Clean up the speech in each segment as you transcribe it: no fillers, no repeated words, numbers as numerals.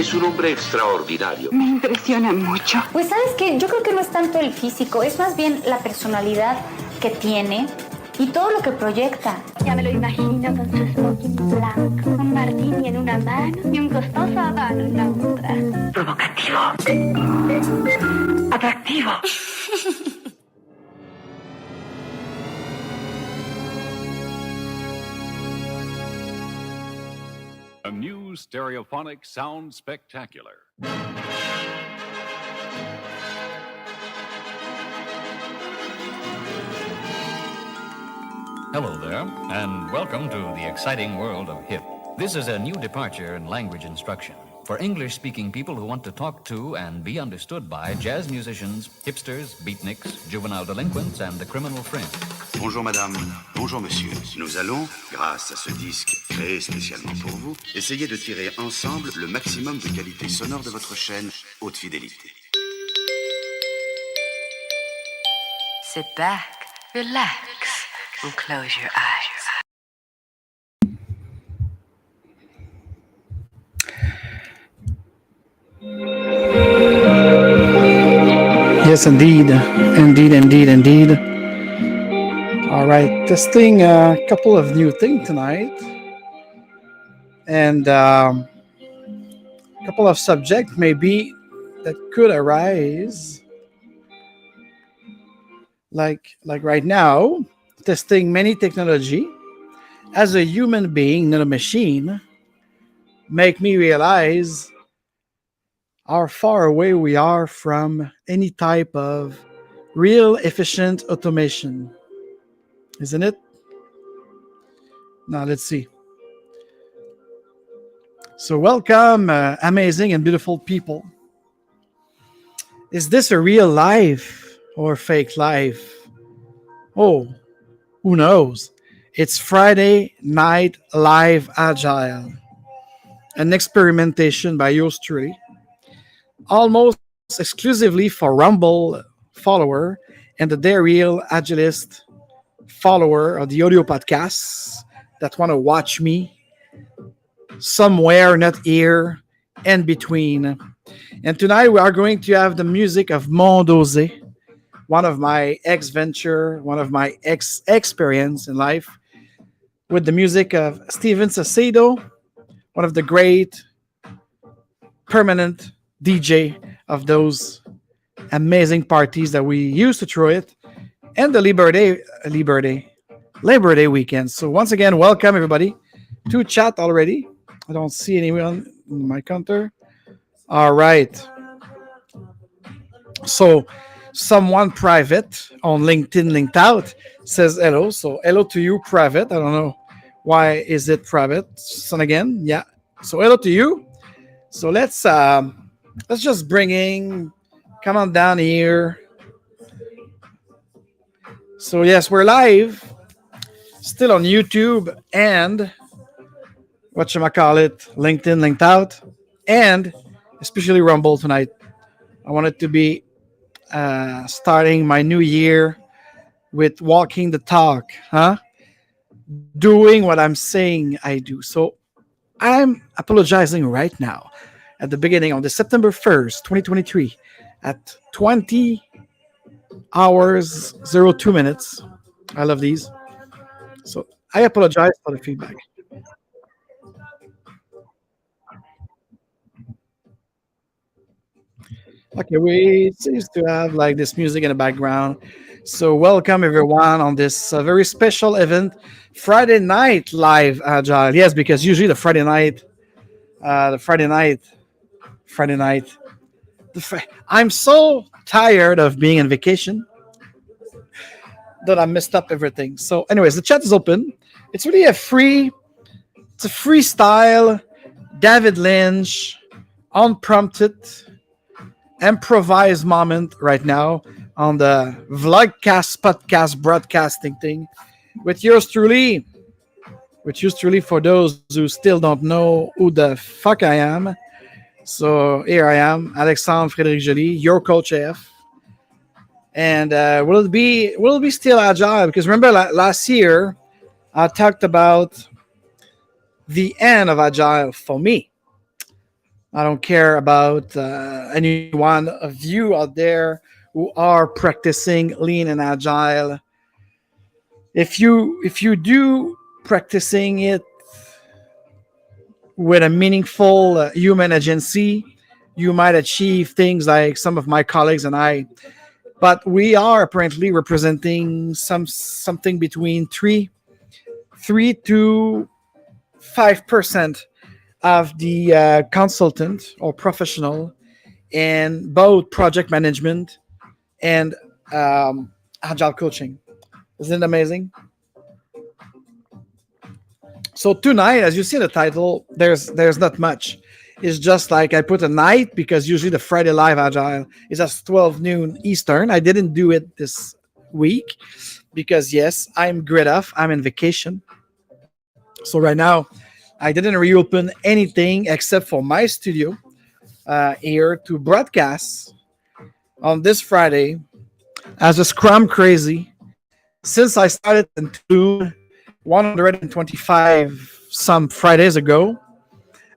Es un hombre extraordinario. Me impresiona mucho. Pues sabes que yo creo que no es tanto el físico, es más bien la personalidad que tiene y todo lo que proyecta. Ya me lo imagino con su smoking blanco, un martini en una mano y un costoso habano en la otra. Provocativo. Atractivo. A new stereophonic sound spectacular. Hello there, and welcome to the exciting world of hip. This is a new departure in language instruction for English-speaking people who want to talk to and be understood by jazz musicians, hipsters, beatniks, juvenile delinquents, and the criminal fringe. Bonjour madame, bonjour monsieur. Nous allons, grâce à ce disque créé spécialement pour vous, essayer de tirer ensemble le maximum de qualité sonore de votre chaîne haute fidélité. Sit back, relax, and close your eyes. Yes, indeed. Indeed. All right, testing a couple of new things tonight. And a couple of subjects maybe that could arise. Like right now, testing many technology as a human being, not a machine, make me realize how far away we are from any type of real efficient automation. Isn't it? Now, let's see. So welcome, amazing and beautiful people. Is this a real life or fake life? Oh, who knows? It's Friday Night Live Agile, an experimentation by yours truly, almost exclusively for Rumble follower and the Dare Real Agilist follower of the audio podcasts that want to watch me somewhere, not here, and between. And tonight we are going to have the music of Mondose, one of my ex-venture, one of my ex-experience in life, with the music of Steven Saucedo, one of the great permanent DJ of those amazing parties that we used to throw it, and the Labor Day weekend. So once again, welcome everybody to chat already. I don't see anyone in my counter. All right. So someone private on LinkedIn linked out says hello. So hello to you, private. I don't know why is it private. So again, yeah. So hello to you. So let's just come on down here. So yes, we're live, still on YouTube and LinkedIn linked out, and especially Rumble tonight. I wanted to be starting my new year with walking the talk, doing what I'm saying I do. So I'm apologizing right now at the beginning of the September 1st, 2023 at 20 hours 02 minutes. I love these. So I apologize for the feedback. Okay, we seems to have like this music in the background. So welcome everyone on this very special event, Friday Night Live Agile. Yes, because usually the Friday night. I'm so tired of being on vacation that I messed up everything. So, anyways, the chat is open. It's really a freestyle, David Lynch, unprompted, improvised moment right now on the vlogcast, podcast, broadcasting thing with yours truly. For those who still don't know who the fuck I am. So here I am, Alexandre Frédéric Joly, your coach AF. And will it be still agile? Because remember last year I talked about the end of agile for me. I don't care about any one of you out there who are practicing lean and agile. If you do practicing it with a meaningful human agency, you might achieve things like some of my colleagues and I. But we are apparently representing something between three to 5% of the consultant or professional in both project management and agile coaching. Isn't it amazing? So tonight, as you see in the title, there's not much. It's just like I put a night because usually the Friday Live Agile is at 12 noon Eastern. I didn't do it this week because yes, I'm grid off. I'm in vacation. So right now, I didn't reopen anything except for my studio here to broadcast on this Friday as a Scrum crazy. Since I started in 125 some Fridays ago,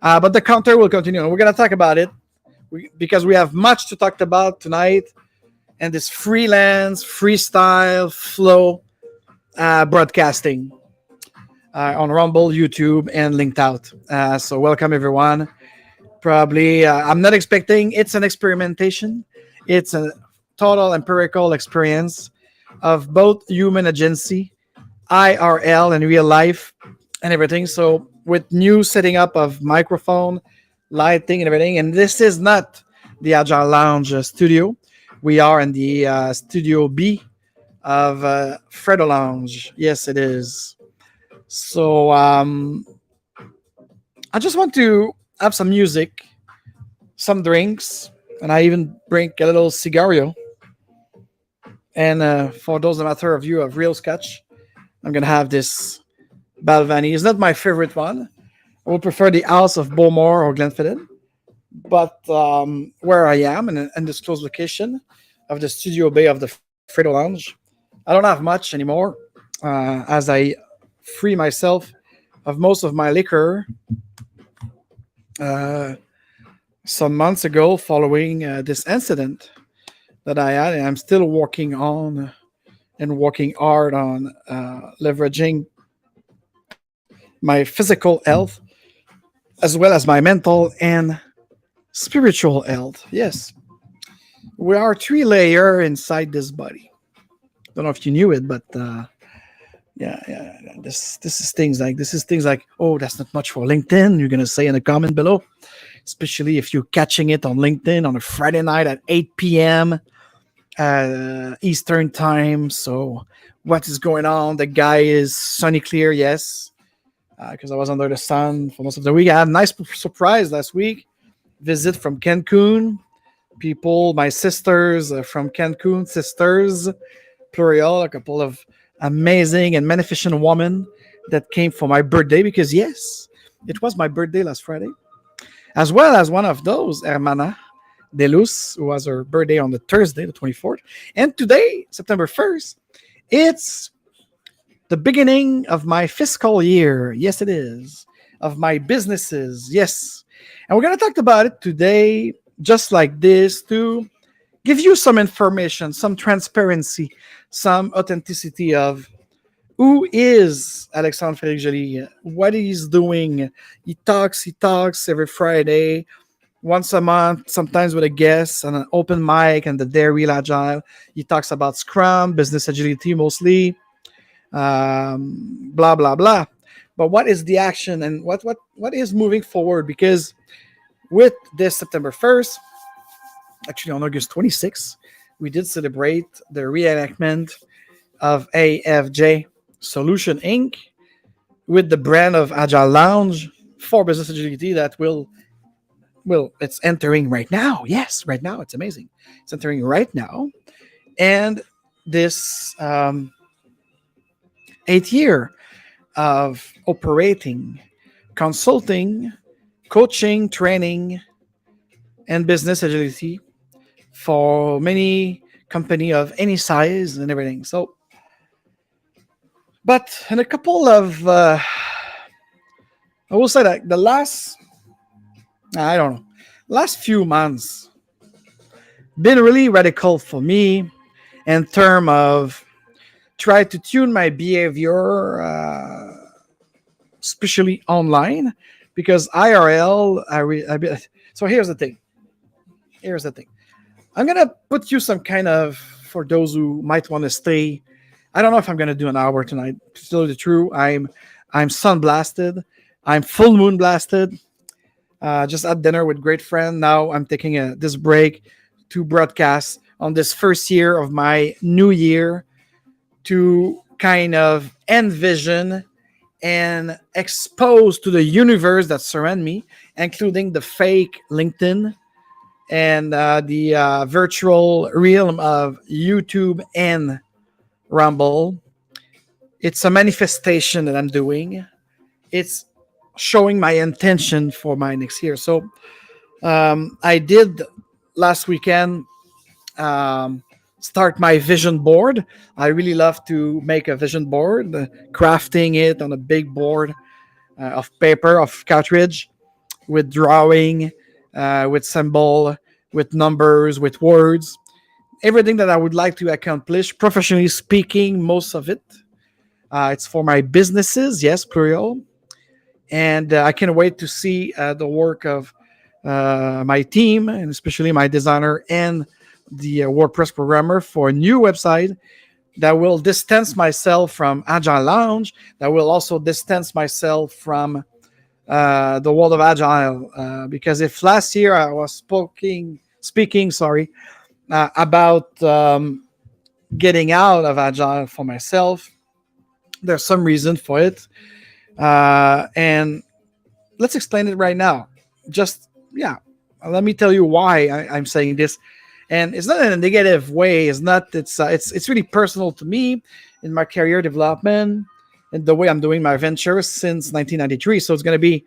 but the counter will continue, and we're gonna talk about it because we have much to talk about tonight, and this freelance, freestyle, flow broadcasting on Rumble, YouTube, and Linked Out. So welcome everyone. Probably, I'm not expecting it's an experimentation. It's a total empirical experience of both human agency, IRL, and real life, and everything. So with new setting up of microphone, lighting, and everything. And this is not the Agile Lounge studio. We are in the Studio B of Fredo Lounge. Yes, it is. So I just want to have some music, some drinks, and I even bring a little cigario. And for those matter of you of real scotch, I'm gonna have this Balvenie. It's not my favorite one. I would prefer the House of Bowmore or Glenfiddich. But where I am in this close location of the Studio Bay of the Fredo Lounge, I don't have much anymore as I free myself of most of my liquor some months ago following this incident that I had. And I'm still working on and working hard on leveraging my physical health as well as my mental and spiritual health. Yes, we are 3 layer inside this body. Don't know if you knew it, but yeah. This is things like oh, that's not much for LinkedIn. You're gonna say in the comment below, especially if you're catching it on LinkedIn on a Friday night at 8 p.m. Eastern time. So what is going on? The guy is sunny clear, yes, because I was under the sun for most of the week. I had a nice surprise last week. Visit from Cancun. People, my sisters from Cancun, sisters, plural, a couple of amazing and magnificent women that came for my birthday because yes, it was my birthday last Friday, as well as one of those, Hermana de Luz, who was her birthday on the Thursday, the 24th. And today, September 1st, it's the beginning of my fiscal year. Yes, it is. Of my businesses. Yes. And we're going to talk about it today, just like this, to give you some information, some transparency, some authenticity of who is Alexandre Frédéric Joly, what he's doing. He talks every Friday, once a month, sometimes with a guest and an open mic and the Dare Real Agile. He talks about Scrum, business agility mostly, blah, blah, blah. But what is the action and what is moving forward? Because with this September 1st, actually on August 26th, we did celebrate the reenactment of AFJ Solution Inc. with the brand of Agile Lounge for business agility that it's entering right now. Yes, right now. It's amazing. It's entering right now. And this 8th year of operating, consulting, coaching, training, and business agility for many company of any size and everything. So, but in a couple of, I will say that the last, I don't know, last few months been really radical for me in terms of try to tune my behavior, especially online, because IRL. So here's the thing. I'm gonna put you some kind of, for those who might want to stay. I don't know if I'm gonna do an hour tonight. To tell you the truth, I'm sun blasted. I'm full moon blasted. Just at dinner with great friend. Now I'm taking this break to broadcast on this first year of my new year to kind of envision and expose to the universe that surround me, including the fake LinkedIn and the virtual realm of YouTube and Rumble. It's a manifestation that I'm doing. It's showing my intention for my next year. So I did last weekend start my vision board. I really love to make a vision board, crafting it on a big board of paper, of cartridge, with drawing, with symbol, with numbers, with words, everything that I would like to accomplish, professionally speaking, most of it. It's for my businesses, yes, plural. And I can't wait to see the work of my team, and especially my designer and the WordPress programmer for a new website that will distance myself from Agile Lounge, that will also distance myself from the world of Agile. Because if last year I was speaking, about getting out of Agile for myself, there's some reason for it. And let's explain it right now. Let me tell you why I'm saying this. And it's not in a negative way. It's really personal to me in my career development and the way I'm doing my ventures since 1993. So it's going to be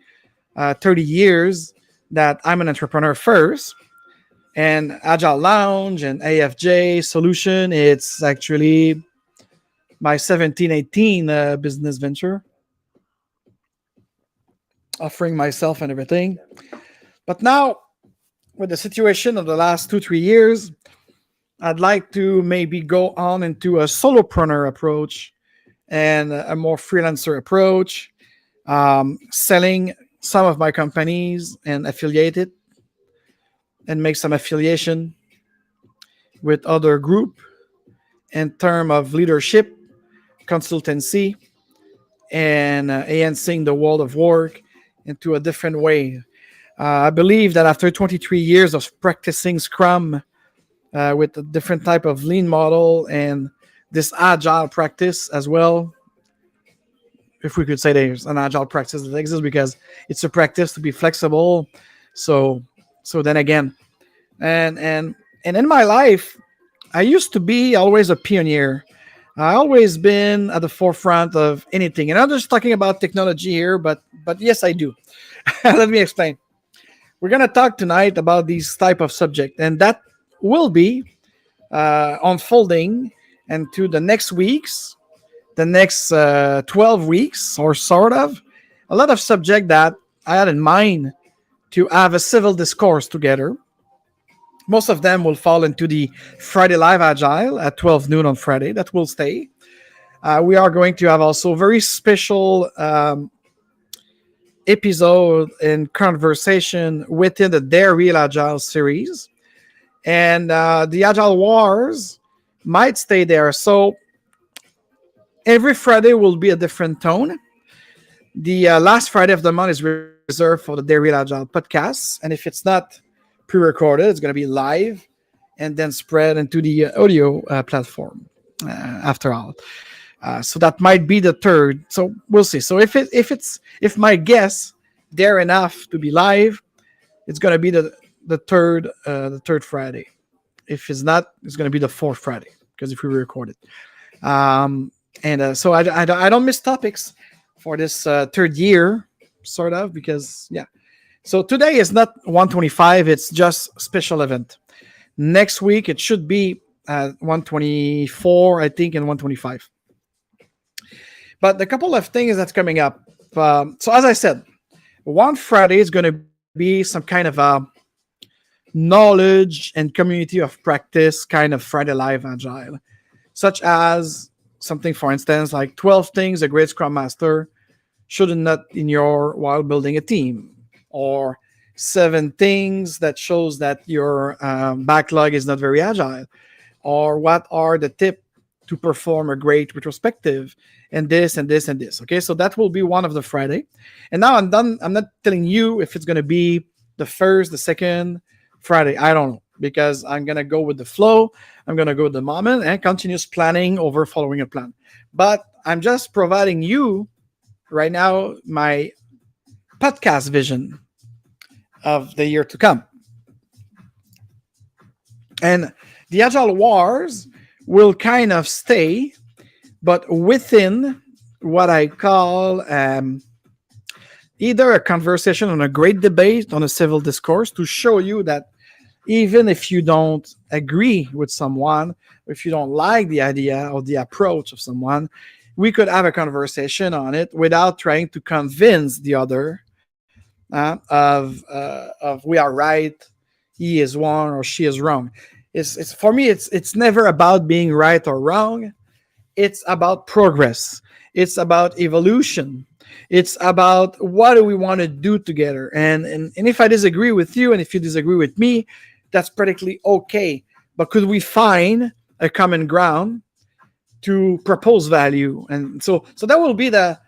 30 years that I'm an entrepreneur first. And Agile Lounge and AFJ Solution, it's actually my 17-18 business venture, offering myself and everything. But now, with the situation of the last 2-3 years, I'd like to maybe go on into a solopreneur approach and a more freelancer approach, selling some of my companies and affiliate it and make some affiliation with other group in term of leadership, consultancy, and enhancing the world of work into a different way. I believe that after 23 years of practicing Scrum with a different type of lean model and this agile practice as well, if we could say there's an agile practice that exists, because it's a practice to be flexible. So then again, and in my life, I used to be always a pioneer. I always been at the forefront of anything, and I'm just talking about technology here, but yes, I do. Let me explain. We're going to talk tonight about these type of subject, and that will be unfolding into the next weeks, the next 12 weeks, or sort of. A lot of subject that I had in mind to have a civil discourse together. Most of them will fall into the Friday Live Agile at 12 noon on Friday. That will stay. We are going to have also very special episode and conversation within the Dare Real Agile series. And the Agile Wars might stay there. So every Friday will be a different tone. The last Friday of the month is reserved for the Dare Real Agile podcast. And if it's not pre-recorded, it's going to be live and then spread into the audio platform after all. So that might be the third. So we'll see. So if my guests dare enough to be live, it's going to be the third Friday. If it's not, it's going to be the fourth Friday, because if we record it. So I don't miss topics for this third year, sort of, because yeah. So today is not 125, it's just special event. Next week it should be 124, I think, and 125. But a couple of things that's coming up. So as I said, one Friday is going to be some kind of knowledge and community of practice kind of Friday Live Agile, such as something, for instance, like 12 things a great Scrum Master should not ignore while building a team, or 7 things that shows that your backlog is not very agile, or what are the tips to perform a great retrospective, and this and this and this. Okay, so that will be one of the Friday. And now I'm done. I'm not telling you if it's going to be the first, the second Friday. I don't know, because I'm going to go with the flow. I'm going to go with the moment and continuous planning over following a plan. But I'm just providing you right now my podcast vision of the year to come. And the Agile Wars will kind of stay, but within what I call either a conversation on a great debate on a civil discourse, to show you that even if you don't agree with someone, if you don't like the idea or the approach of someone, we could have a conversation on it without trying to convince the other of we are right, he is wrong, or she is wrong. It's for me, it's never about being right or wrong. It's about progress. It's about evolution. It's about what do we want to do together. And if I disagree with you, and if you disagree with me, that's practically okay. But could we find a common ground to propose value? And so that will be the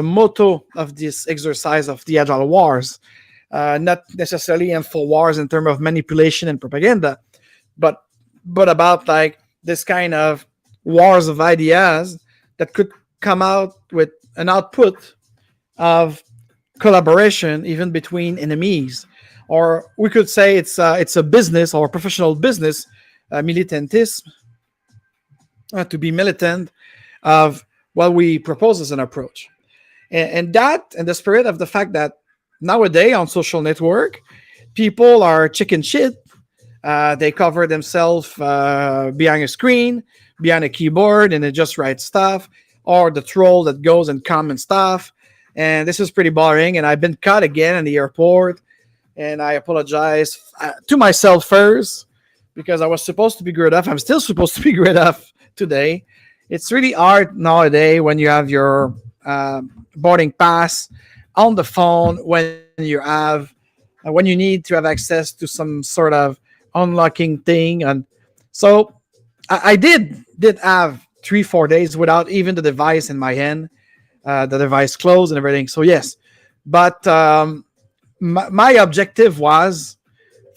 motto of this exercise of the Agile Wars. Not necessarily InfoWars in terms of manipulation and propaganda, but about like this kind of wars of ideas that could come out with an output of collaboration, even between enemies. Or we could say it's a business or professional business, militantism, to be militant of what we propose as an approach. And that, and the spirit of the fact that nowadays on social network, people are chicken shit. They cover themselves behind a screen, behind a keyboard, and they just write stuff, or the troll that goes and comments stuff. And this is pretty boring. And I've been caught again in the airport, and I apologize to myself first, because I was supposed to be great enough. I'm still supposed to be great enough today. It's really hard nowadays when you have your boarding pass on the phone, when you need to have access to some sort of unlocking thing. And so I did have 3-4 days without even the device in my hand, the device closed and everything. So yes, but my objective was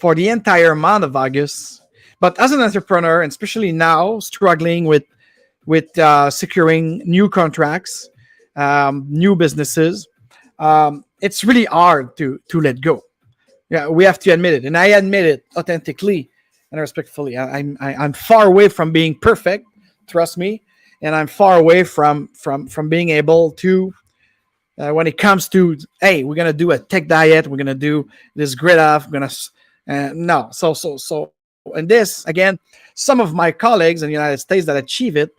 for the entire month of August. But as an entrepreneur, and especially now struggling with securing new contracts, new businesses, it's really hard to let go. Yeah, we have to admit it, and I admit it authentically and respectfully. I'm far away from being perfect, trust me, and I'm far away from being able to, when it comes to, hey, we're gonna do a tech diet, we're gonna do this grid off, we're gonna no. So, and this again, some of my colleagues in the United States that achieve it,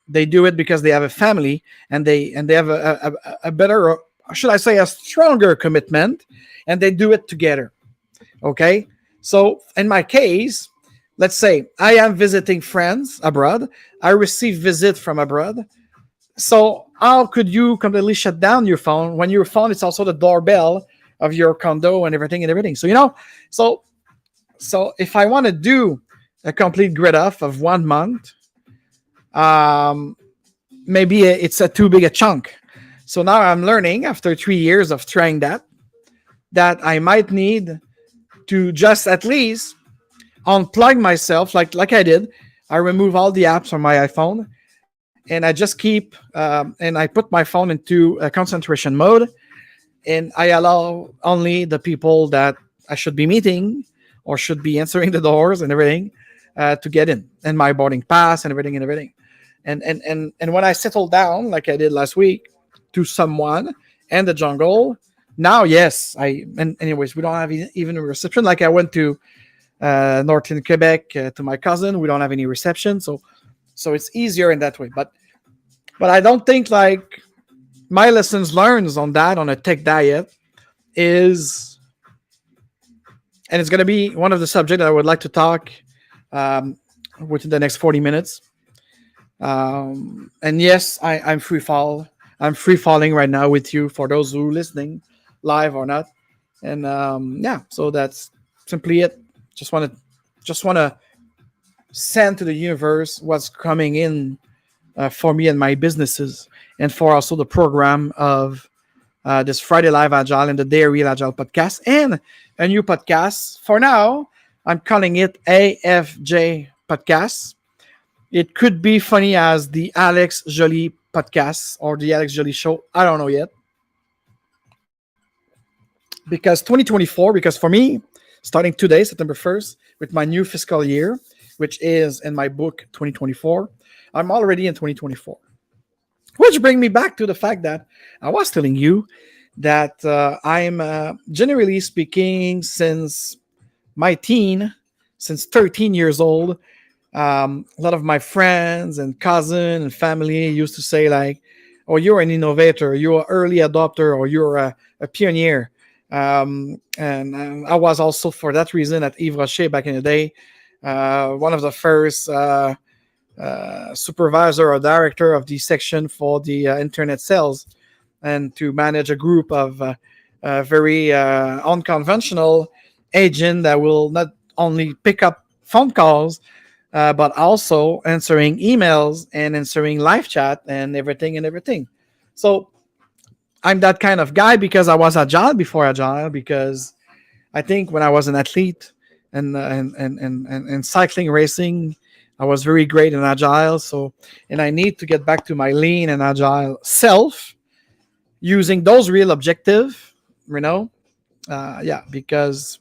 they do it because they have a family, and they have a better, or should I say, a stronger commitment, and they do it together. Okay, so in my case, let's say I am visiting friends abroad. I receive visit from abroad. So how could you completely shut down your phone when your phone is also the doorbell of your condo and everything? So so if I want to do a complete grid off of 1 month, maybe it's a too big a chunk. So now I'm learning, after 3 years of trying that I might need to just at least unplug myself, like I did. I remove all the apps on my iPhone, and I just keep and I put my phone into a concentration mode, and I allow only the people that I should be meeting or should be answering the doors and everything to get in, and my boarding pass and everything. And when I settle down, like I did last week, to someone and the jungle, now, yes, anyways, we don't have even a reception. Like I went to Northern Quebec to my cousin. We don't have any reception. So it's easier in that way. But I don't think like my lessons learned on that, on a tech diet, is and it's going to be one of the subjects that I would like to talk within the next 40 minutes. And yes, I'm free fall. I'm free falling right now with you for those who are listening, live or not. And so that's simply it. Just want to send to the universe what's coming in for me and my businesses, and for also the program of this Friday Live Agile and the Day Real Agile podcast, and a new podcast. For now, I'm calling it AFJ Podcast. It could be funny as the Alex Jolie podcast or the Alex Jolie show. I don't know yet. Because 2024, because for me, starting today, September 1st, with my new fiscal year, which is in my book 2024, I'm already in 2024. Which brings me back to the fact that I was telling you that I'm generally speaking, since my teen, since 13 years old, a lot of my friends and cousin and family used to say like, oh, you're an innovator, you're an early adopter, or you're a pioneer. And I was also, for that reason, at Yves Rocher back in the day, one of the first supervisor or director of the section for the internet sales, and to manage a group of very unconventional agent that will not only pick up phone calls, but also answering emails and answering live chat and everything. So I'm that kind of guy because I was agile before agile, because I think when I was an athlete and cycling racing, I was very great in agile. So, and I need to get back to my lean and agile self using those real objective, because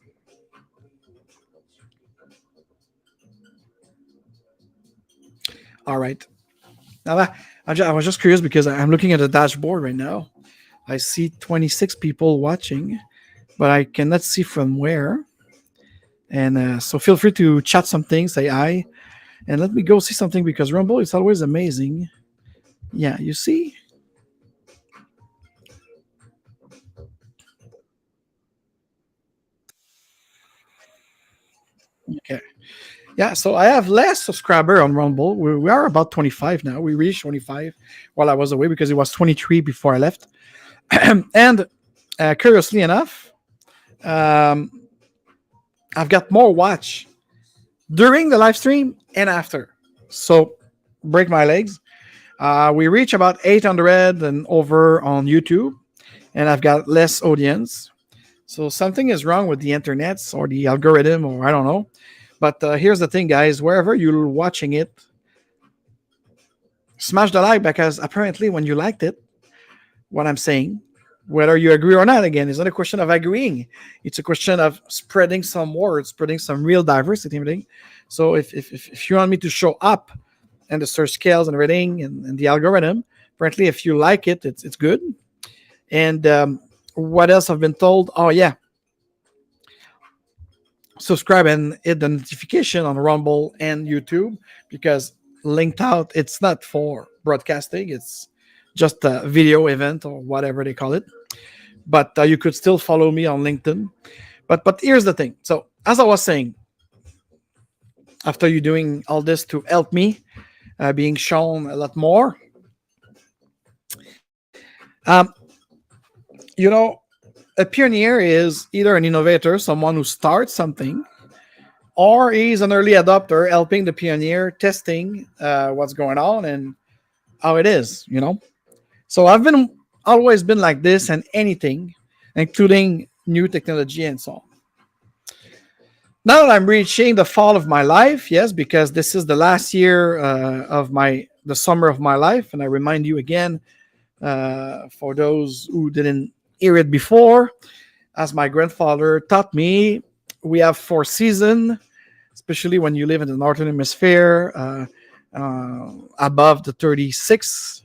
all right. Now, I was just curious because I'm looking at the dashboard right now. I see 26 people watching, but I cannot see from where. And so feel free to chat something, say hi, and let me go see something, because Rumble is always amazing. Yeah, you see? Okay. Yeah, so I have less subscriber on Rumble. We are about 25 now. We reached 25 while I was away, because it was 23 before I left. And curiously enough, I've got more watch during the live stream and after. So break my legs. We reach about 800 and over on YouTube, and I've got less audience. So something is wrong with the internet or the algorithm, or I don't know. But here's the thing, guys. Wherever you're watching it, smash the like, because apparently when you liked it, what I'm saying, whether you agree or not, again, it's not a question of agreeing. It's a question of spreading some words, spreading some real diversity and everything. So if you want me to show up and the search scales and everything and the algorithm, apparently if you like it, it's good. And what else I've been told? Oh, yeah. Subscribe and hit the notification on Rumble and YouTube, because linked out, it's not for broadcasting. It's just a video event or whatever they call it. But you could still follow me on LinkedIn. But here's the thing. So as I was saying, after you doing all this to help me being shown a lot more, a pioneer is either an innovator, someone who starts something, or he's an early adopter helping the pioneer, testing what's going on and how it is, So I've always been like this, and anything, including new technology and so on. Now that I'm reaching the fall of my life, yes, because this is the last year of the summer of my life, and I remind you again, for those who didn't hear it before, as my grandfather taught me, we have 4 seasons, especially when you live in the northern hemisphere, above the 36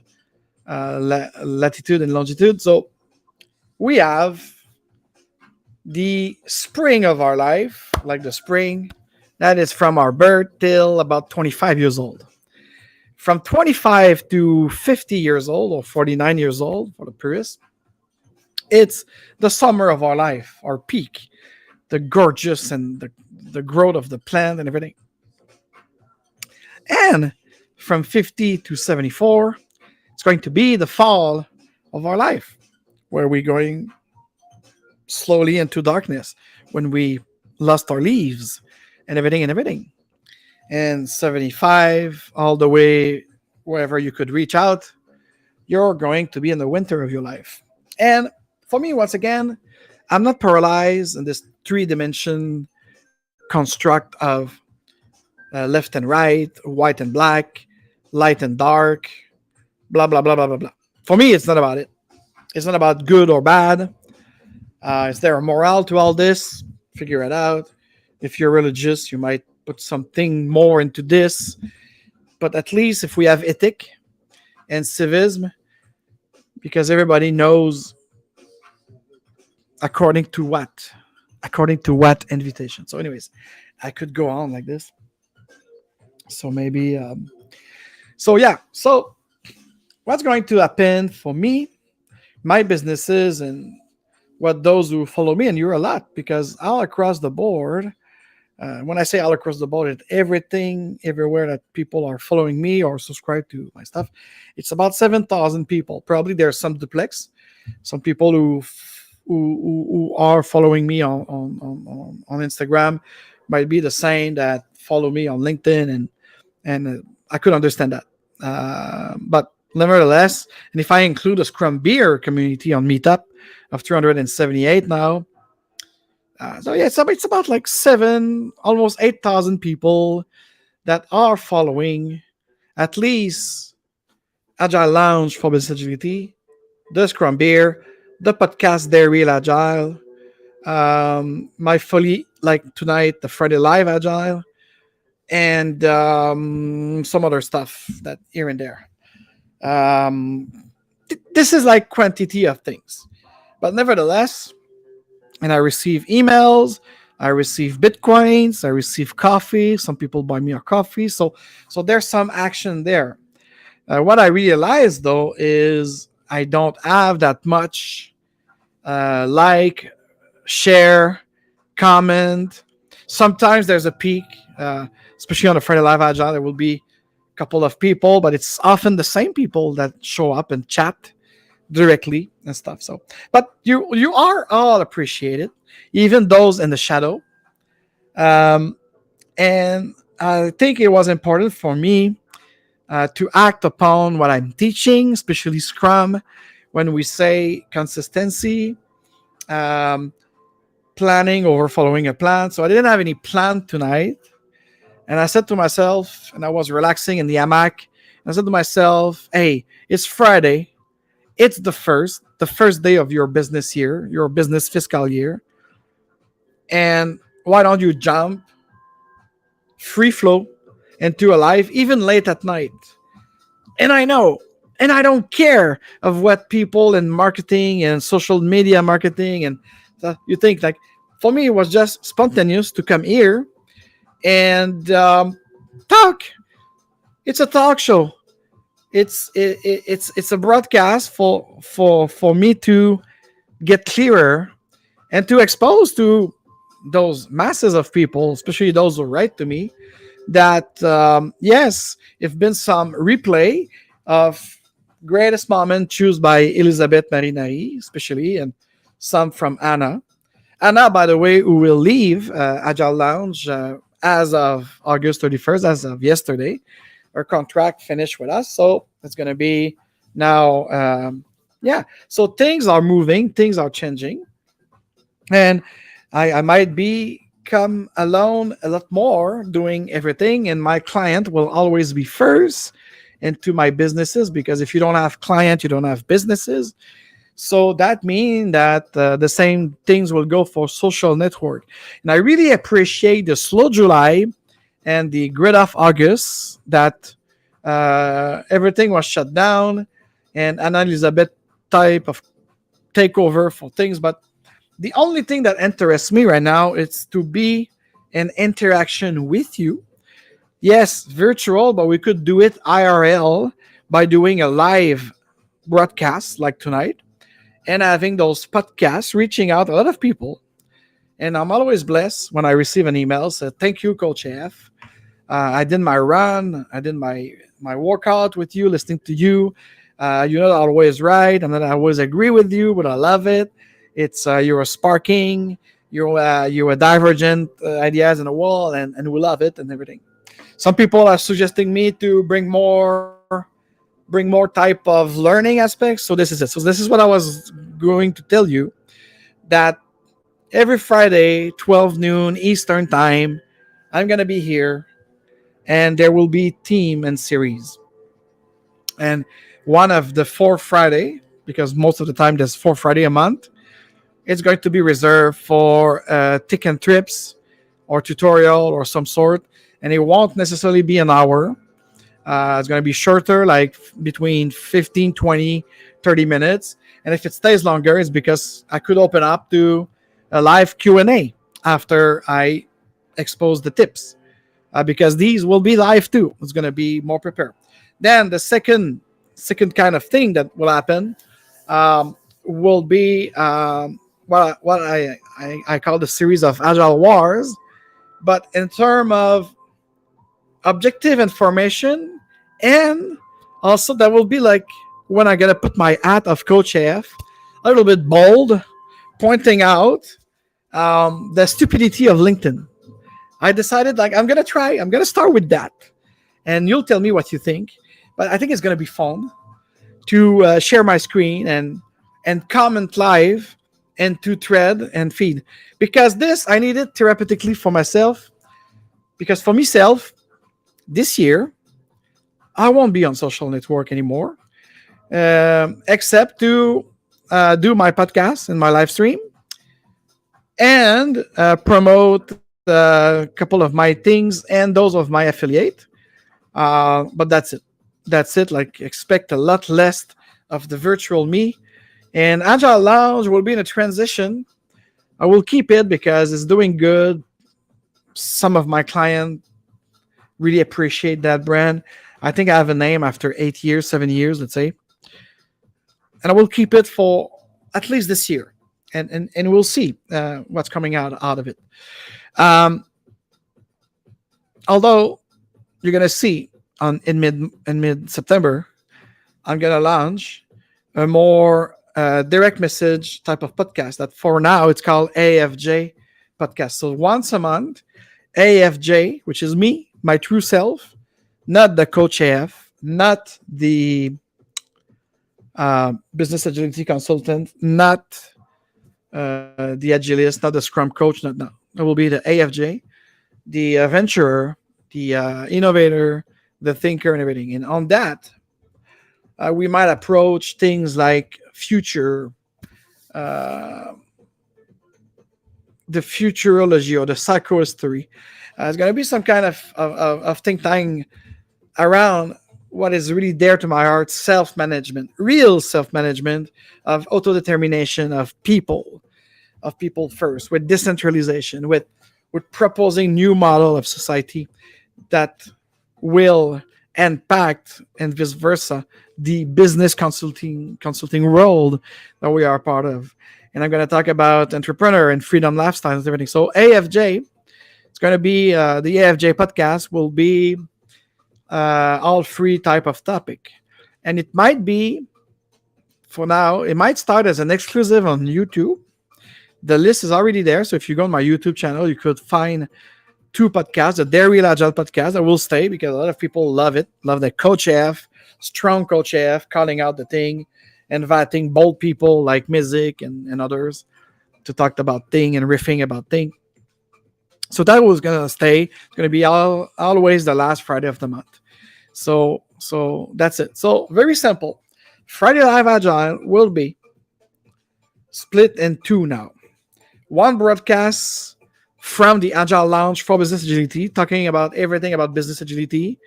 latitude and longitude. So we have the spring of our life, like the spring, that is from our birth till about 25 years old. From 25 to 50 years old, or 49 years old for the purists, it's the summer of our life, our peak. the gorgeous and the growth of the plant and everything. And from 50 to 74, it's going to be the fall of our life, where we're going slowly into darkness when we lost our leaves and everything. And 75, all the way wherever you could reach out, you're going to be in the winter of your life. And for me, once again, I'm not paralyzed in this 3-dimension construct of left and right, white and black, light and dark, blah, blah, blah, blah, blah, blah. For me, it's not about it. It's not about good or bad. Is there a moral to all this? Figure it out. If you're religious, you might put something more into this. But at least if we have ethic and civism, because everybody knows according to what invitation. So anyways, I could go on like this. So maybe, so what's going to happen for me, my businesses, and what those who follow me, and you're a lot, because all across the board, when I say all across the board, it's everything, everywhere that people are following me or subscribe to my stuff. It's about 7,000 people. Probably there's some duplex, some people who are following me on Instagram might be the same that follow me on LinkedIn, and I could understand that. But nevertheless, and if I include a Scrum Beer community on Meetup of 378 now, so yeah, it's about like almost 8,000 people that are following at least Agile Lounge for Business Agility, the Scrum Beer, the podcast They're Real Agile, my fully, like tonight, the Friday Live Agile, and some other stuff that here and there. This is like quantity of things, but nevertheless, and I receive emails, I receive bitcoins, I receive coffee. Some people buy me a coffee, so there's some action there. What I realized though is I don't have that much like, share, comment. Sometimes there's a peak, especially on a Friday Live Agile, there will be a couple of people, but it's often the same people that show up and chat directly and stuff. So, but you are all appreciated, even those in the shadow. And I think it was important for me to act upon what I'm teaching, especially Scrum, when we say consistency, planning over following a plan. So I didn't have any plan tonight. And I said to myself, and I was relaxing in the hammock, and I said to myself, hey, it's Friday. It's the first day of your business year, your business fiscal year. And why don't you jump free flow into a live, even late at night? And I know, and I don't care of what people in marketing and social media marketing, and you think, like, for me, it was just spontaneous to come here and talk. It's a talk show. It's a broadcast for me to get clearer and to expose to those masses of people, especially those who write to me, that yes, if been some replay of greatest moment choose by Elizabeth Marinari, especially, and some from Anna, by the way, who will leave Agile Lounge as of August 31st, as of yesterday. Her contract finished with us, so it's going to be now, so things are moving, things are changing, and I might become alone a lot more doing everything, and my client will always be first into my businesses, because if you don't have client, you don't have businesses. So that means that the same things will go for social network. And I really appreciate the slow July and the grid of August that everything was shut down, and Anna Elizabeth type of takeover for things. But the only thing that interests me right now is to be in interaction with you. Yes, virtual, but we could do it IRL by doing a live broadcast like tonight, and having those podcasts reaching out a lot of people And I'm always blessed when I receive an email. So thank you, Coach F. I did my run. I did my workout with you, listening to you. You're not always right. I'm not always agree with you, but I love it. It's you're a sparking. You're a divergent ideas in the wall, and we love it and everything. Some people are suggesting me to bring more type of learning aspects. So this is it. So this is what I was going to tell you, that every Friday, 12 noon Eastern time, I'm gonna be here, and there will be team and series. And one of the 4 Friday, because most of the time there's 4 Friday a month, it's going to be reserved for tick and trips or tutorial or some sort, and it won't necessarily be an hour. It's going to be shorter, like between 15, 20, 30 minutes. And if it stays longer, it's because I could open up to a live Q&A after I expose the tips, because these will be live too. It's going to be more prepared. Then the second kind of thing that will happen will be what I call the series of Agile Wars, but in terms of objective information, and also that will be like when I gotta put my hat of Coach F, a little bit bold, pointing out the stupidity of LinkedIn. I decided, like, I'm gonna start with that, and you'll tell me what you think. But I think it's gonna be fun to share my screen and comment live and to thread and feed, because this I need it therapeutically for myself, because for myself this year I won't be on social network anymore, except to do my podcast and my live stream and promote a couple of my things and those of my affiliate, but that's it. Like, expect a lot less of the virtual me. And Agile Lounge will be in a transition. I will keep it because it's doing good. Some of my clients really appreciate that brand. I think I have a name after 8 years, 7 years, let's say. And I will keep it for at least this year. And we'll see what's coming out of it. Although you're going to see in mid-September, I'm going to launch a more direct message type of podcast that for now it's called AFJ podcast. So once a month, AFJ, which is me, my true self, not the Coach AF, not the business agility consultant, not the Agilist, not the Scrum coach. No. It will be the AFJ, the adventurer, the innovator, the thinker, and everything. And on that, we might approach things like future, the futurology or the psychohistory. It's going to be some kind of think tank around what is really dear to my heart: self-management, real self-management, of auto-determination of people first, with decentralization, with proposing new model of society that will impact, and vice versa, the business consulting world that we are part of. And I'm going to talk about entrepreneur and freedom lifestyles and everything. So AFJ, it's going to be the AFJ podcast will be all free type of topic. And it might be, for now, it might start as an exclusive on YouTube. The list is already there. So if you go on my YouTube channel, you could find 2 podcasts, the Dare Real Agile podcast that will stay because a lot of people love it. Love the Coach AF, strong Coach AF, calling out the thing, inviting bold people like Mizik and others to talk about thing and riffing about thing. So that was going to stay. It's going to be always the last Friday of the month. So that's it. So very simple. Friday Live Agile will be split in 2 now. One broadcast from the Agile Lounge for Business Agility, talking about everything about business agility,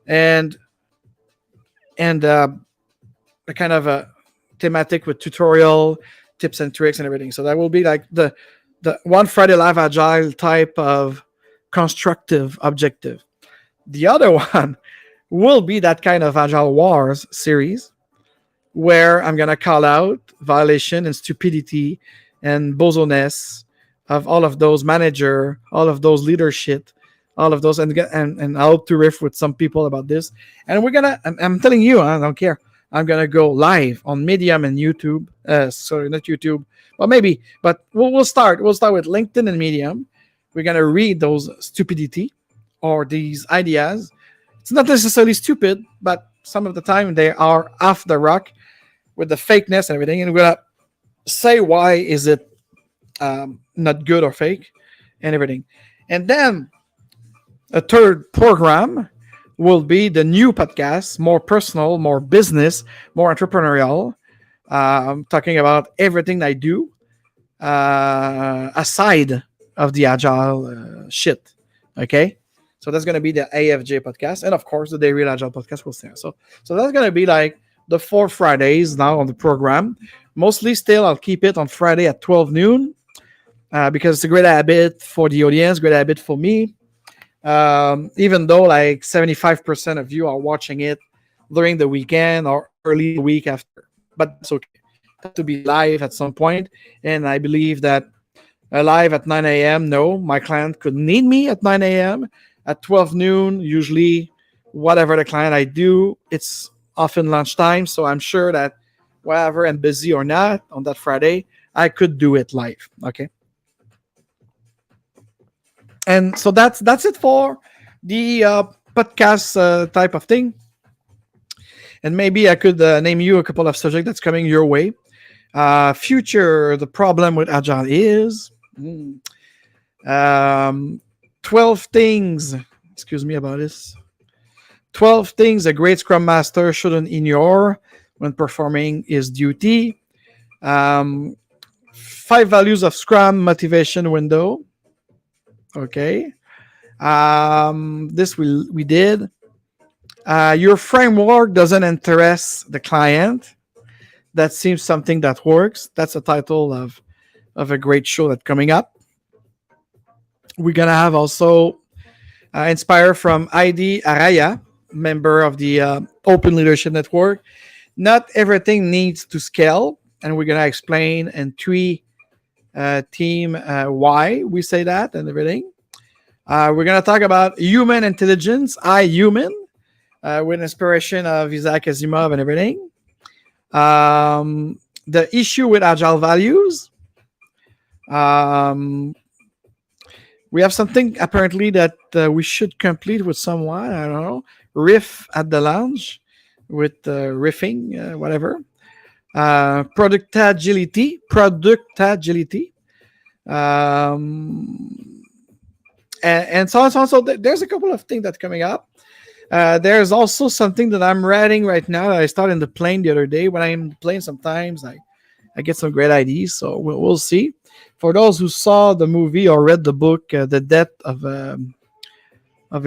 and a kind of a thematic with tutorial tips and tricks and everything. So that will be like the one Friday Live Agile type of constructive objective. The other one will be that kind of Agile Wars series where I'm going to call out violation and stupidity and bozoness of all of those manager, all of those leadership, all of those, and I hope to riff with some people about this. And I'm telling you, I don't care. I'm gonna go live on Medium and YouTube. Sorry, not YouTube, but maybe. But we'll start. We'll start with LinkedIn and Medium. We're gonna read those stupidity or these ideas. It's not necessarily stupid, but some of the time they are off the rock with the fakeness and everything. And we're gonna say why is it not good or fake and everything. And then a third program will be the new podcast, more personal, more business, more entrepreneurial. I'm talking about everything I do aside of the agile shit. Okay, so that's gonna be the AFJ podcast, and of course the Daily Agile podcast will stay. So that's gonna be like the 4 Fridays now on the program. Mostly, still I'll keep it on Friday at 12 noon because it's a great habit for the audience, great habit for me. Even though like 75% of you are watching it during the weekend or early the week after, but it's okay to be live at some point. And I believe that live at 9 a.m. No, my client could need me at 9 a.m. At 12 noon, usually whatever the client I do, it's often lunchtime. So I'm sure that whether I'm busy or not on that Friday, I could do it live. Okay. And so that's it for the podcast type of thing. And maybe I could name you a couple of subjects that's coming your way. Future, the problem with Agile is 12 things. Excuse me about this. 12 things a great Scrum Master shouldn't ignore when performing his duty. 5 values of Scrum motivation window. Okay. This we did. Your framework doesn't interest the client. That seems something that works. That's the title of a great show that's coming up. We're gonna have also inspired from Heidi Araya, member of the Open Leadership Network. Not everything needs to scale, and we're gonna explain in 3 team why we say that and everything. We're going to talk about human intelligence, human, with inspiration of Isaac Asimov and everything. The issue with agile values. We have something apparently that we should complete with someone. I don't know. Riff at the lounge with riffing, whatever. Product agility, and so on. So there's a couple of things that's coming up. There's also something that I'm writing right now that I started in the plane the other day. When I'm in the plane, sometimes I get some great ideas. So we'll see. For those who saw the movie or read the book, The Death of a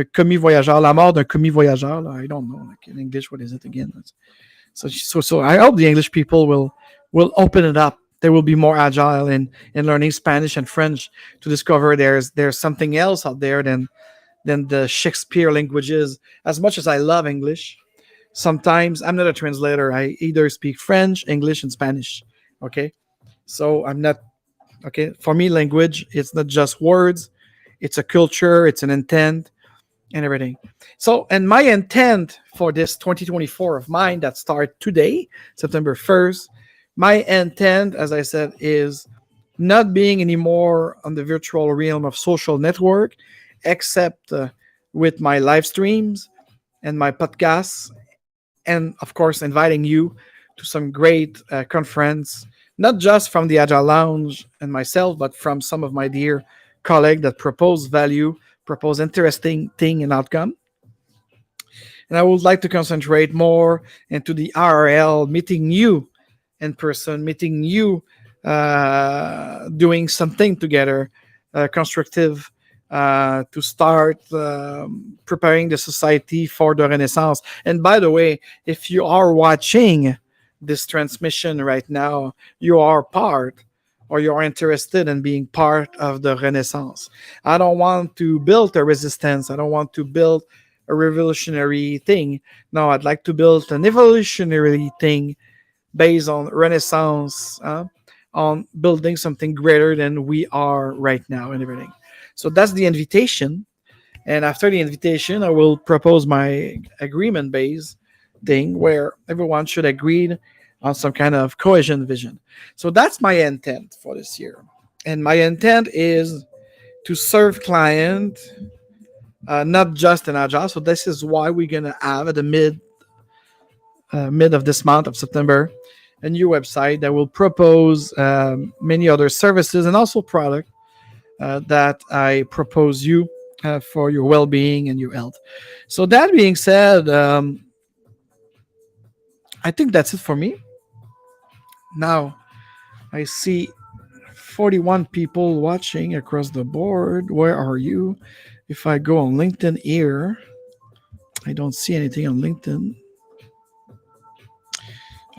commis voyageur, La mort d'un commis voyageur. I don't know, like in English, what is it again? So I hope the English people will open it up. They will be more agile in learning Spanish and French to discover there's something else out there than the Shakespeare languages. As much as I love English, sometimes I'm not a translator. I either speak French, English, and Spanish. Okay, so I'm not okay. For me, language, it's not just words. It's a culture. It's an intent and everything. So, and my intent for this 2024 of mine that start today, September 1st, my intent, as I said, is not being anymore on the virtual realm of social network, except with my live streams and my podcasts, and of course, inviting you to some great conference, not just from the Agile Lounge and myself, but from some of my dear colleagues that propose value, propose interesting thing and outcome. And I would like to concentrate more into the IRL, meeting you in person, meeting you, doing something together, constructive, to start preparing the society for the Renaissance. And by the way, if you are watching this transmission right now, you are part or you're interested in being part of the Renaissance. I don't want to build a resistance. I don't want to build a revolutionary thing. No, I'd like to build an evolutionary thing based on Renaissance, on building something greater than we are right now and everything. So that's the invitation. And after the invitation, I will propose my agreement-based thing where everyone should agree on some kind of cohesion vision. So that's my intent for this year. And my intent is to serve client, not just in Agile. So this is why we're gonna have at the mid of this month of September a new website that will propose many other services and also product that I propose you for your well-being and your health. So that being said, I think that's it for me. Now I see 41 people watching across the board. Where are you? If I go on LinkedIn here, I don't see anything on LinkedIn.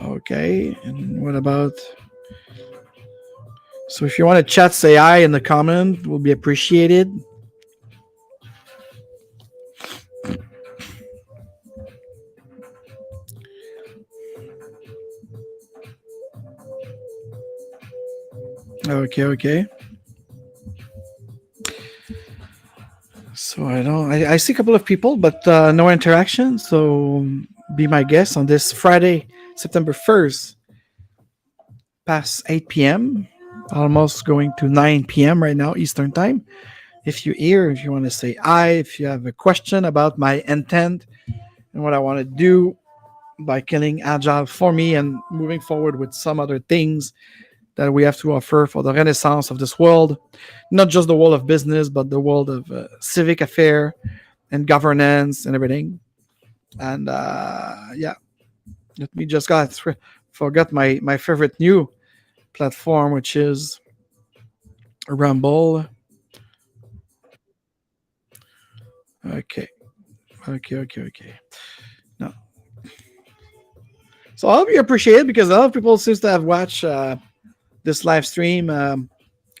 Okay, and what about... So if you want to chat, say hi in the comment, will be appreciated. Okay. So I see a couple of people, but no interaction. So be my guest on this Friday, September 1st, past 8 p.m. Almost going to 9 p.m. right now, Eastern Time. If you're here, if you want to say hi, if you have a question about my intent and what I want to do by killing Agile for me and moving forward with some other things that we have to offer for the renaissance of this world, not just the world of business, but the world of civic affair and governance and everything. And let me just forgot my favorite new platform, which is Rumble. Okay. No. So I hope you appreciate it, because a lot of people seem to have watched this live stream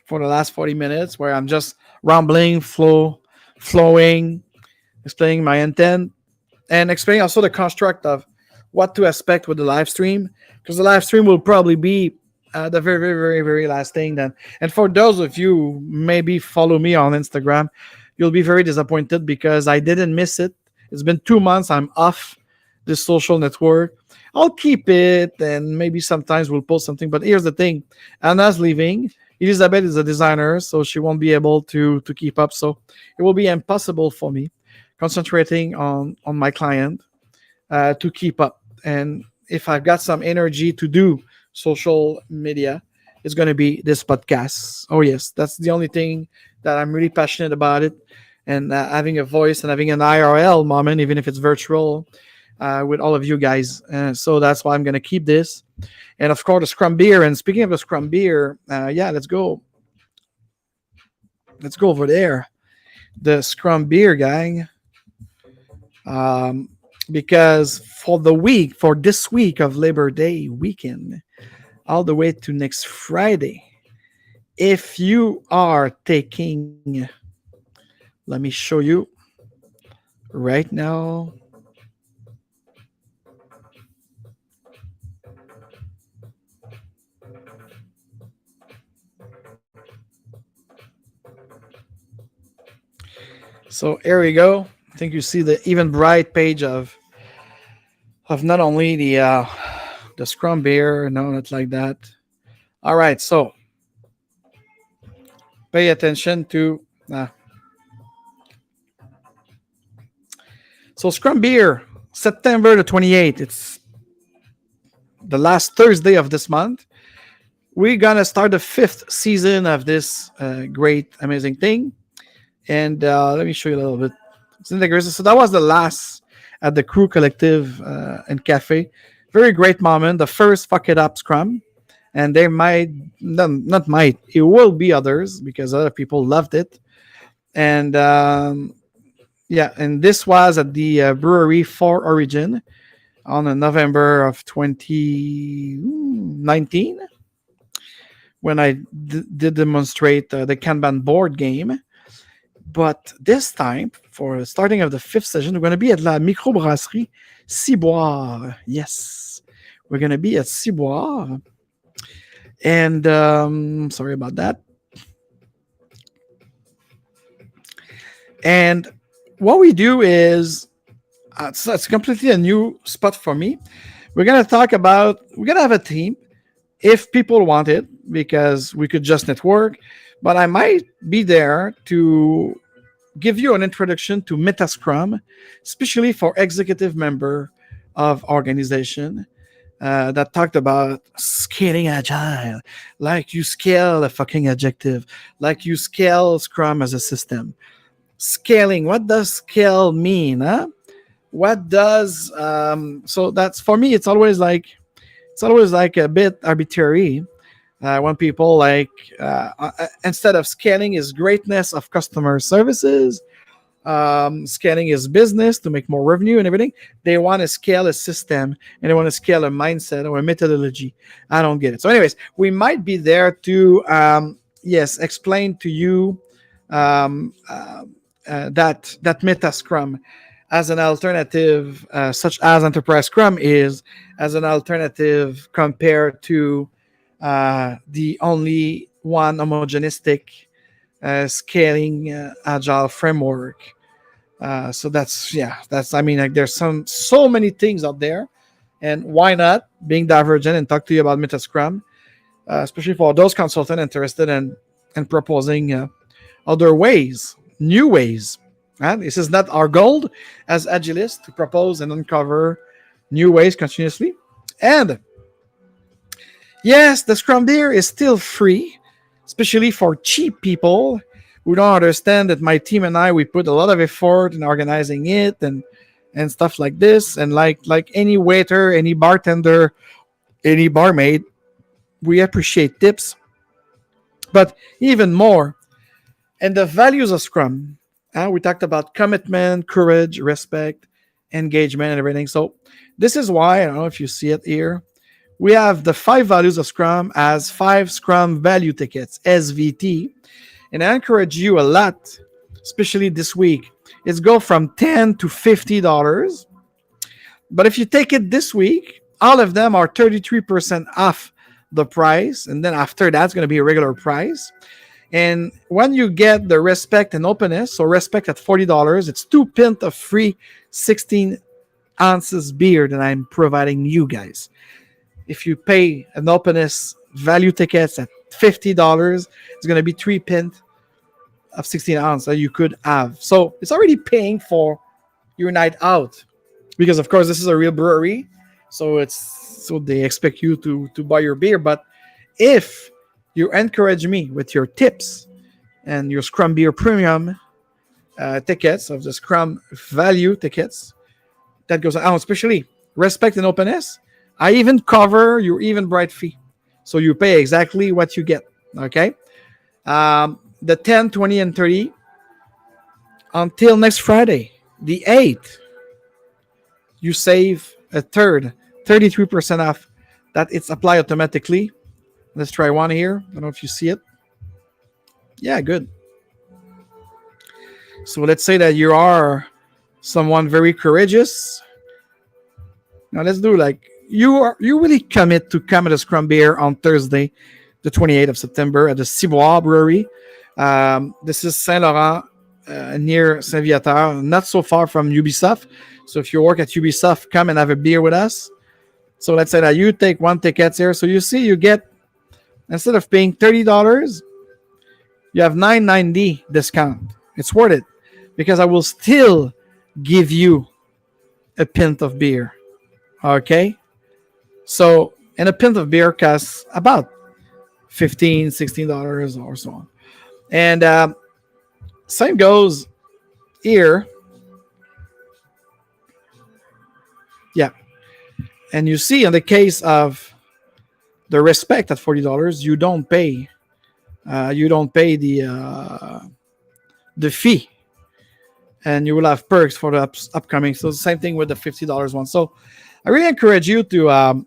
for the last 40 minutes, where I'm just rambling, flowing, explaining my intent, and explaining also the construct of what to expect with the live stream, because the live stream will probably be the very, very, very, very last thing. Then, and for those of you who maybe follow me on Instagram, you'll be very disappointed because I didn't miss it. It's been 2 months. I'm off this social network. I'll keep it, and maybe sometimes we'll post something. But here's the thing: Anna's leaving. Elizabeth is a designer, so she won't be able to keep up. So it will be impossible for me concentrating on my client to keep up. And if I've got some energy to do social media, it's going to be this podcast. Oh yes, that's the only thing that I'm really passionate about it, and having a voice and having an IRL moment, even if it's virtual, with all of you guys. So that's why I'm going to keep this. And of course, the Scrum beer. And speaking of the Scrum beer, let's go over there. The Scrum beer, gang. Because for this week of Labor Day weekend, all the way to next Friday, if you are taking, let me show you right now. So here we go. I think you see the Eventbrite page of not only the Scrum beer, no, not like that. All right, so pay attention to so Scrum beer, September the 28th. It's the last Thursday of this month. We're gonna start the 5th season of this great, amazing thing. And let me show you a little bit. So that was the last at the Crew Collective and Cafe. Very great moment. The first Fuck It Up Scrum. And there it will be others, because other people loved it. And and this was at the brewery for Origin on November of 2019, when I did demonstrate the Kanban board game. But this time, for the starting of the 5th session, we're going to be at La Microbrasserie Ciboire. Yes, we're going to be at Ciboire. And sorry about that. And what we do is, it's completely a new spot for me. We're going to have a team if people want it, because we could just network. But I might be there to give you an introduction to Meta Scrum, especially for executive member of organization that talked about scaling agile, like you scale a fucking adjective, like you scale Scrum as a system. Scaling, what does scale mean? Huh? What does so that's for me? It's always like a bit arbitrary when people like instead of scaling is greatness of customer services, scaling is business to make more revenue and everything. They want to scale a system and they want to scale a mindset or a methodology. I don't get it. So, anyways, we might be there to explain to you that Meta Scrum as an alternative, such as Enterprise Scrum is as an alternative compared to the only one homogenistic scaling agile framework. So that's I mean, like, there's so many things out there, and why not being divergent and talk to you about Meta Scrum, especially for those consultants interested in proposing other ways, new ways. This is not our goal as Agilists to propose and uncover new ways continuously. And yes, the Scrum beer is still free, especially for cheap people who don't understand that my team and I, we put a lot of effort in organizing it and stuff like this. And like any waiter, any bartender, any barmaid, we appreciate tips. But even more, and the values of Scrum, we talked about commitment, courage, respect, engagement, and everything. So this is why, I don't know if you see it here, we have the 5 values of Scrum as 5 Scrum value tickets, SVT. And I encourage you a lot, especially this week, it's go from $10 to $50. But if you take it this week, all of them are 33% off the price. And then after that, it's going to be a regular price. And when you get the respect and openness, so respect at $40, it's 2 pints of free 16 ounces beer that I'm providing you guys. If you pay an openness value tickets at $50, it's going to be 3 pints of 16 ounces that you could have. So it's already paying for your night out, because of course this is a real brewery. So they expect you to buy your beer. But if you encourage me with your tips and your Scrum Beer Premium tickets of the Scrum value tickets, that goes on, especially respect and openness. I even cover your even bright fee. So you pay exactly what you get. Okay. The 10, 20, and 30 until next Friday, the 8th, you save a third, 33% off. That it's applied automatically. Let's try one here. I don't know if you see it. Yeah, good. So let's say that you are someone very courageous. Now let's do like you really commit to come at a Scrum Beer on Thursday, the 28th of September at the Ciboire Brewery. This is Saint Laurent, near Saint Viateur, not so far from Ubisoft. So if you work at Ubisoft, come and have a beer with us. So let's say that you take 1 ticket here. So you see, you get, instead of paying $30, you have $9.90 discount. It's worth it because I will still give you a pint of beer. Okay? So, and a pint of beer costs about $15, $16 or so on. And same goes here. Yeah. And you see, in the case of the respect at $40, you don't pay the fee, and you will have perks for the upcoming. So the same thing with the $50 one. So I really encourage you to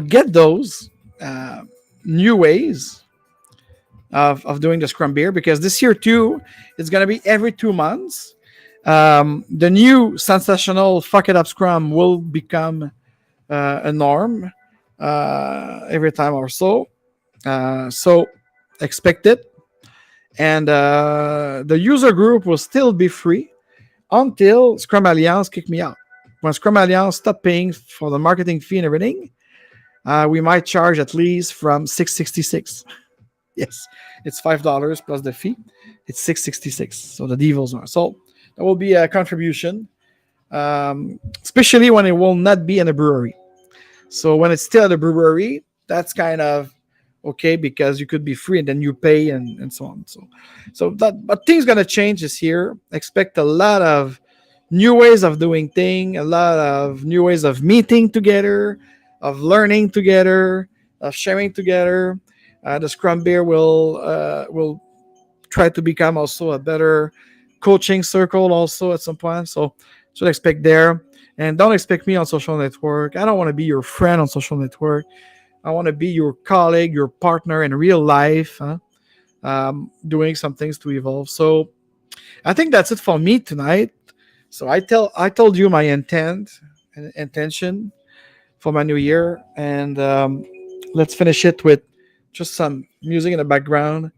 get those new ways of doing the Scrum Beer, because this year too, it's going to be every 2 months. The new sensational fuck it up Scrum will become a norm. every time or so. So expect it. And the user group will still be free until Scrum Alliance kick me out. When Scrum Alliance stop paying for the marketing fee and everything, we might charge at least from $666. Yes, it's $5 plus the fee. It's $666. So the devils are. So there will be a contribution, especially when it will not be in a brewery. So when it's still at a brewery, that's kind of okay because you could be free and then you pay and so on. But things gonna change this year. Expect a lot of new ways of doing things, a lot of new ways of meeting together, of learning together, of sharing together. The Scrum Beer will try to become also a better coaching circle also at some point. So should expect there. And don't expect me on social network. I don't want to be your friend on social network. I want to be your colleague, your partner in real life, doing some things to evolve. So I think that's it for me tonight. So I told you my intention for my new year, and let's finish it with just some music in the background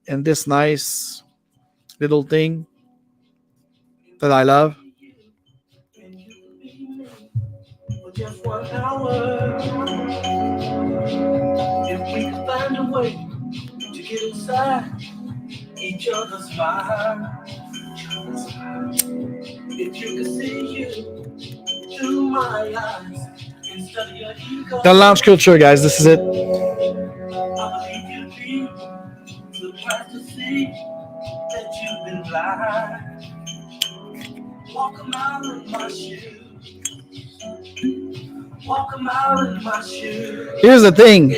and this nice little thing that I love. Just 1 hour. If we could find a way to get inside each other's fire. If you could see you through my eyes instead of your ego. The lounge culture, guys. This is it. I believe you'd be surprised to see that you've been blind. Walk a mile in my shoes. Walk a mile in my shoes. Here's the thing.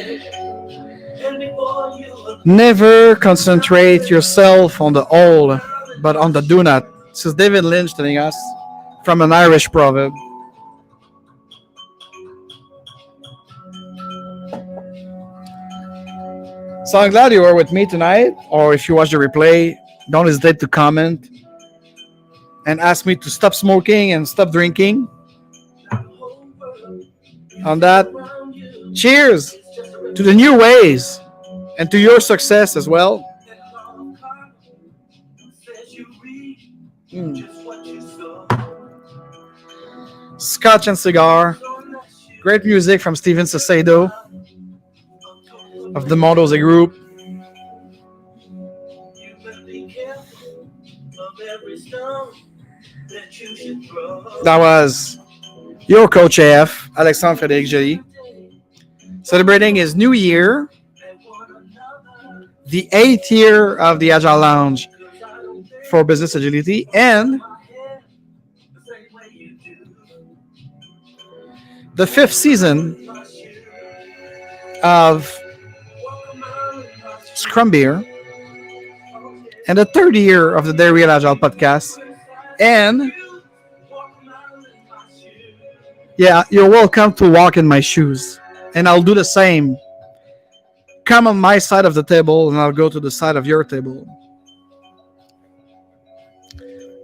Never concentrate yourself on the all, but on the do not. This is David Lynch telling us from an Irish proverb. So I'm glad you were with me tonight, or if you watch the replay, don't hesitate to comment and ask me to stop smoking and stop drinking. On that, cheers to the new ways and to your success as well. Scotch and cigar. Great music from Steven Sacedo of the Mondoze Group. That was your coach AF, Alexandre Frédéric Joly, celebrating his new year, the 8th year of the Agile Lounge for Business Agility, and the 5th season of Scrum Beer, and the 3rd year of the The Real Agile podcast. And yeah, you're welcome to walk in my shoes, and I'll do the same. Come on my side of the table, and I'll go to the side of your table.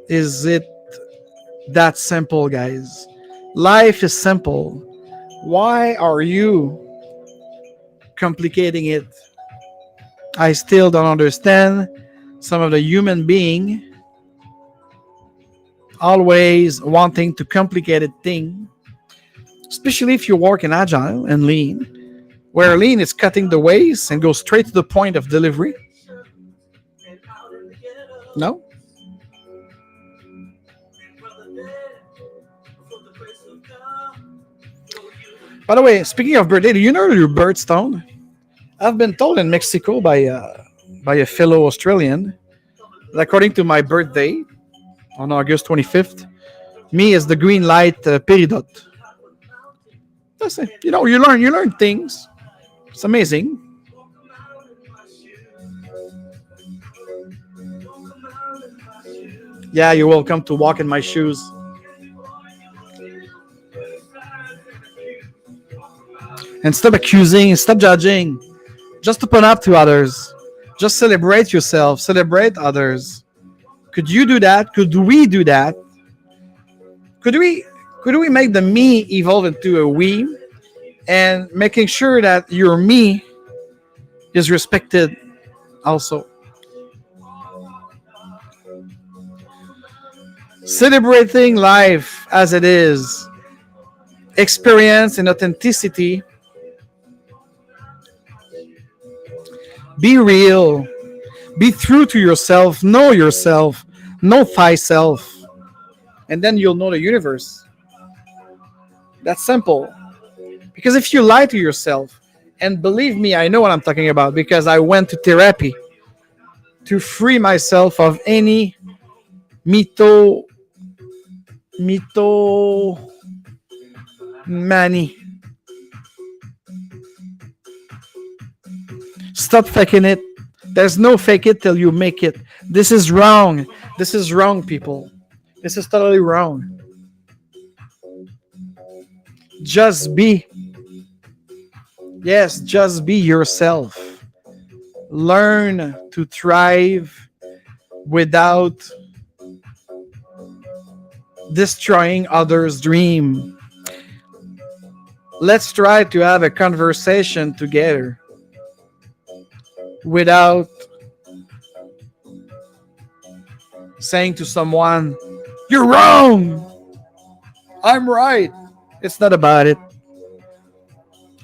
Is it that simple, guys? Life is simple. Why are you complicating it? I still don't understand some of the human being always wanting to complicate thing, especially if you work in Agile and Lean, where Lean is cutting the waste and goes straight to the point of delivery. No? By the way, speaking of birthday, do you know your birthstone? I've been told in Mexico by a fellow Australian that according to my birthday on August 25th, me is the green light peridot. That's it. You know, you learn things. It's amazing. Yeah, you're welcome to walk in my shoes. And stop accusing, stop judging. Just open up to others. Just celebrate yourself, celebrate others. Could you do that? Could we do that? Could we make the me evolve into a we and making sure that your me is respected also. Celebrating life as it is, experience and authenticity. Be real, be true to yourself, know thyself, and then you'll know the universe. That's simple. Because if you lie to yourself, and believe me, I know what I'm talking about because I went to therapy to free myself of any mani. Stop faking it. There's no fake it till you make it. This is wrong. This is wrong, people. This is totally wrong. Just be. Yes, just be yourself. Learn to thrive without destroying others' dream. Let's try to have a conversation together without saying to someone, "You're wrong. I'm right." It's not about it.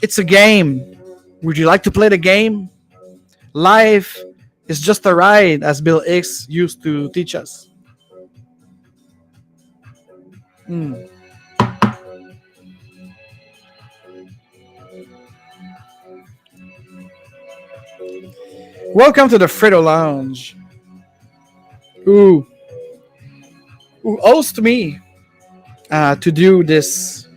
It's a game. Would you like to play the game? Life is just a ride, as Bill Hicks used to teach us. Welcome to the Agile Lounge. Who host me to do this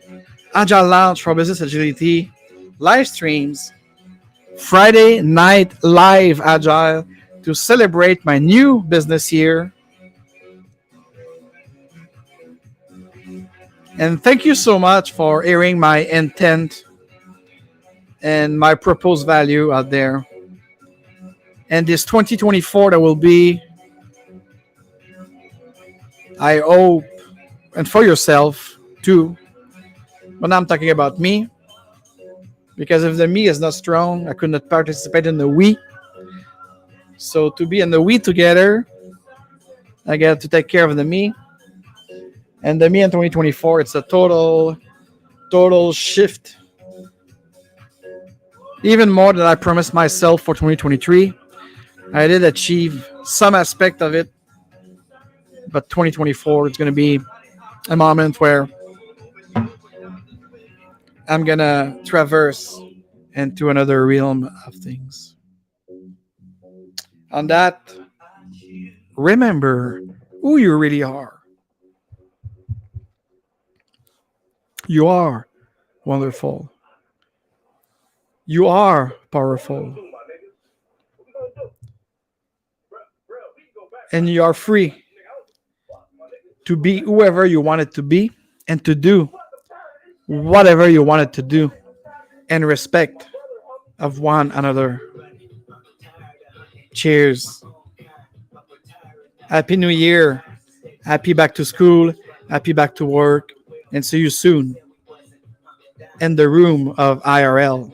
Agile Lounge for Business Agility live streams, Friday night live Agile, to celebrate my new business year. And thank you so much for hearing my intent and my proposed value out there. And this 2024 that will be, I hope, and for yourself too, but now I'm talking about me, because if the me is not strong, I could not participate in the we. So to be in the we together, I got to take care of the me. And the me in 2024, it's a total shift. Even more than I promised myself for 2023. I did achieve some aspect of it, but 2024 is going to be a moment where I'm going to traverse into another realm of things. On that, remember who you really are. You are wonderful. You are powerful. And you are free to be whoever you wanted to be and to do whatever you wanted to do in respect of one another. Cheers. Happy New Year. Happy back to school. Happy back to work. And see you soon in the room of IRL.